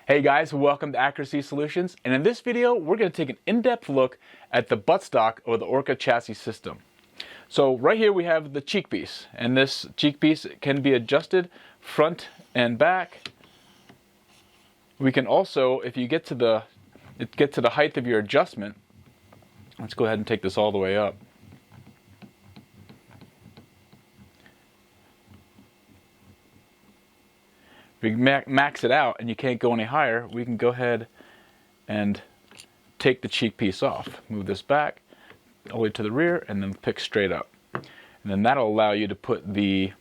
Hey guys, welcome to Accuracy Solutions, and in this video we're going to take an in-depth look at the buttstock or the Orca Chassis system. So right here we have the cheekpiece, and this cheekpiece can be adjusted front and back. We can also, if you get to the height of your adjustment, let's go ahead and take this all the way up. If you max it out and you can't go any higher, we can go ahead and take the cheekpiece off. Move this back all the way to the rear and then pick straight up. And then that'll allow you to put the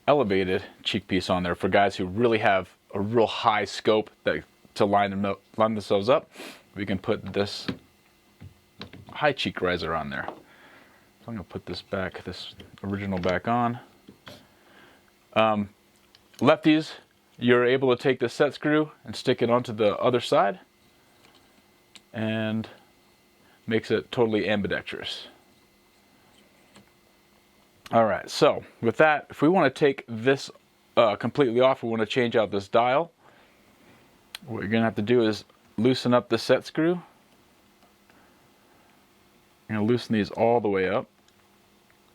elevated cheekpiece on there for guys who really have a real high scope to line themselves up. We can put this high cheek riser on there. So I'm going to put this original back on. Lefties, you're able to take the set screw and stick it onto the other side, and makes it totally ambidextrous. Alright, so with that, if we want to take this completely off, we want to change out this dial, what you're going to have to do is loosen up the set screw. You're going to loosen these all the way up.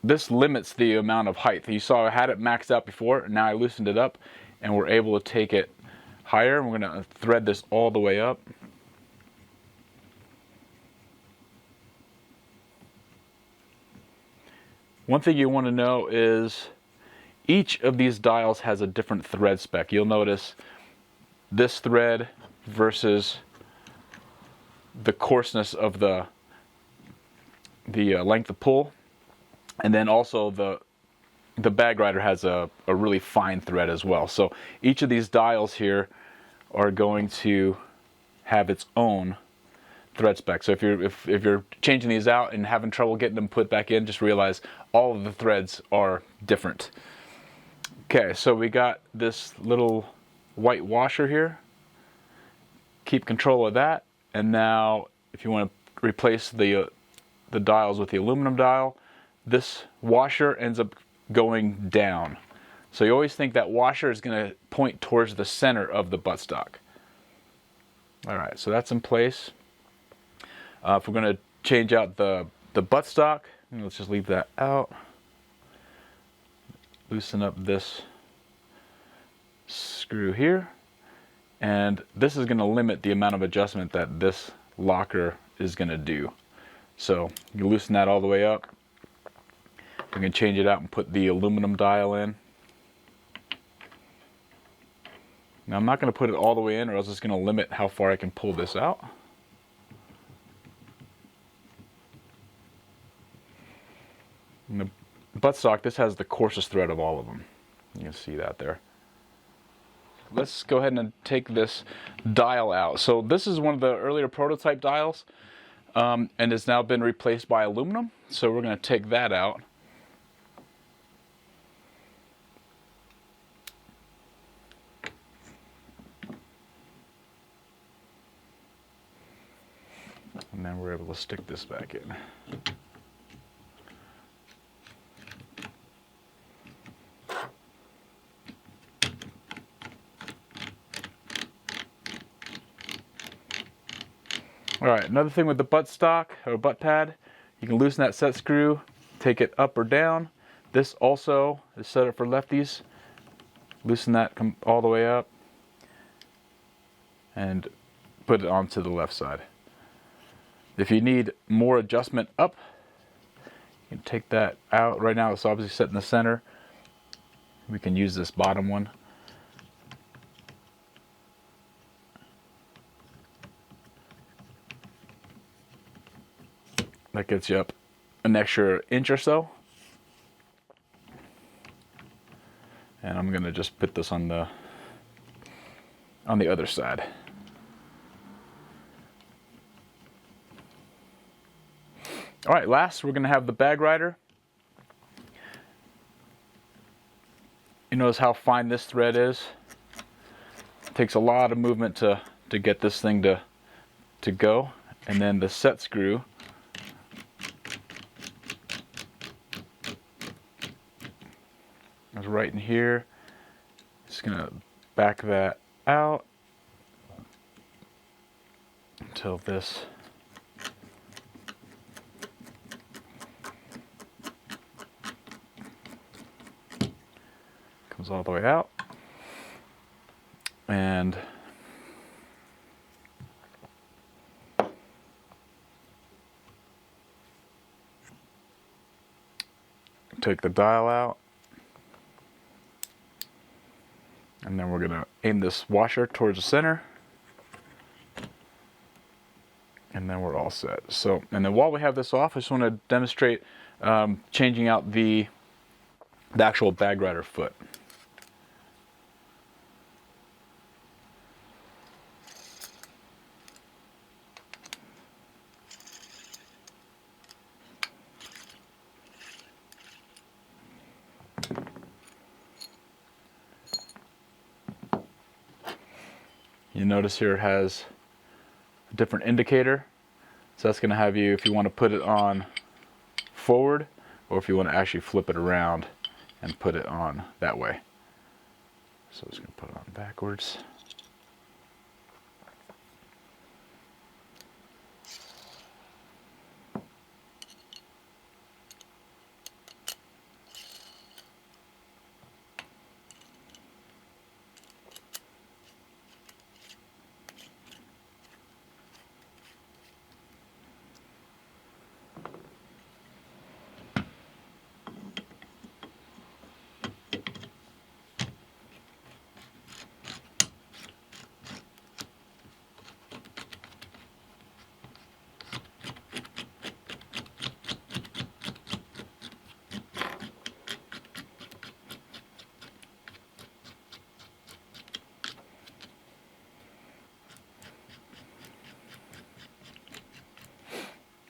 This limits the amount of height. You saw I had it maxed out before, and now I loosened it up, and we're able to take it higher. We're going to thread this all the way up. One thing you want to know is each of these dials has a different thread spec. You'll notice this thread versus the coarseness of the length of pull. And then also the bag rider has a really fine thread as well. So each of these dials here are going to have its own thread spec. So if you're changing these out and having trouble getting them put back in, just realize all of the threads are different. Okay, so we got this little white washer here. Keep control of that. And now if you want to replace the dials with the aluminum dial, this washer ends up going down. So you always think that washer is going to point towards the center of the buttstock. Alright, so that's in place. If we're going to change out the buttstock, let's just leave that out. Loosen up this screw here. And this is going to limit the amount of adjustment that this locker is going to do. So you loosen that all the way up. We can change it out and put the aluminum dial in. Now I'm not going to put it all the way in, or else it's going to limit how far I can pull this out. And the buttstock, this has the coarsest thread of all of them. You can see that there. Let's go ahead and take this dial out. So this is one of the earlier prototype dials, and it's now been replaced by aluminum. So we're going to take that out. And then we're able to stick this back in. Alright, another thing with the buttstock or butt pad, you can loosen that set screw, take it up or down. This also is set up for lefties. Loosen that all the way up and put it onto the left side. If you need more adjustment up, you can take that out. Right now it's obviously set in the center. We can use this bottom one. That gets you up an extra inch or so. And I'm going to just put this on the other side. Alright, last we're going to have the bag rider. You notice how fine this thread is? It takes a lot of movement to get this thing to go. And then the set screw is right in here. Just going to back that out until this comes all the way out. And take the dial out. And then we're going to aim this washer towards the center. And then we're all set. So, and then while we have this off, I just want to demonstrate changing out the actual bag rider foot. You notice here it has a different indicator. So that's going to have you, if you want to put it on forward, or if you want to actually flip it around and put it on that way. So I'm just going to put it on backwards.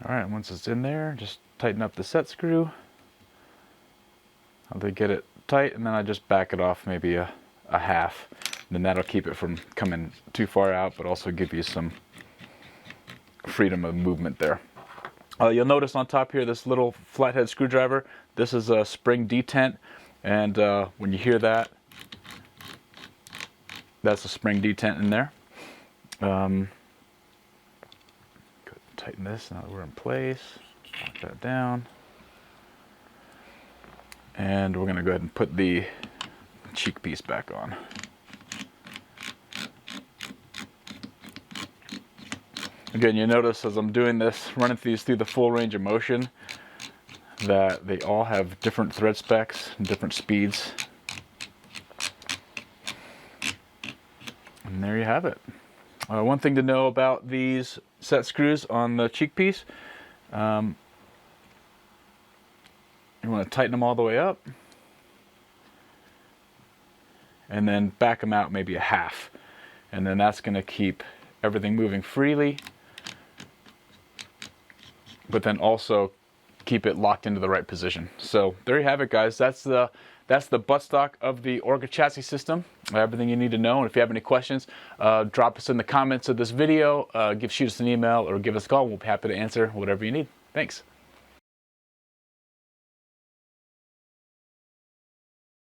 Alright, once it's in there, just tighten up the set screw. I'll get it tight, and then I just back it off maybe a half. And then that'll keep it from coming too far out, but also give you some freedom of movement there. You'll notice on top here this little flathead screwdriver. This is a spring detent, and when you hear that, that's a spring detent in there. Tighten this now that we're in place. Lock that down. And we're going to go ahead and put the cheek piece back on. Again, you notice as I'm doing this, running these through the full range of motion, that they all have different thread specs and different speeds. And there you have it. One thing to know about these set screws on the cheek piece, you want to tighten them all the way up and then back them out maybe a half, and then that's going to keep everything moving freely, but then also keep it locked into the right position. So there you have it, guys. That's the buttstock of the Orca chassis system. Everything you need to know. And if you have any questions, drop us in the comments of this video, shoot us an email or give us a call. We'll be happy to answer whatever you need. Thanks.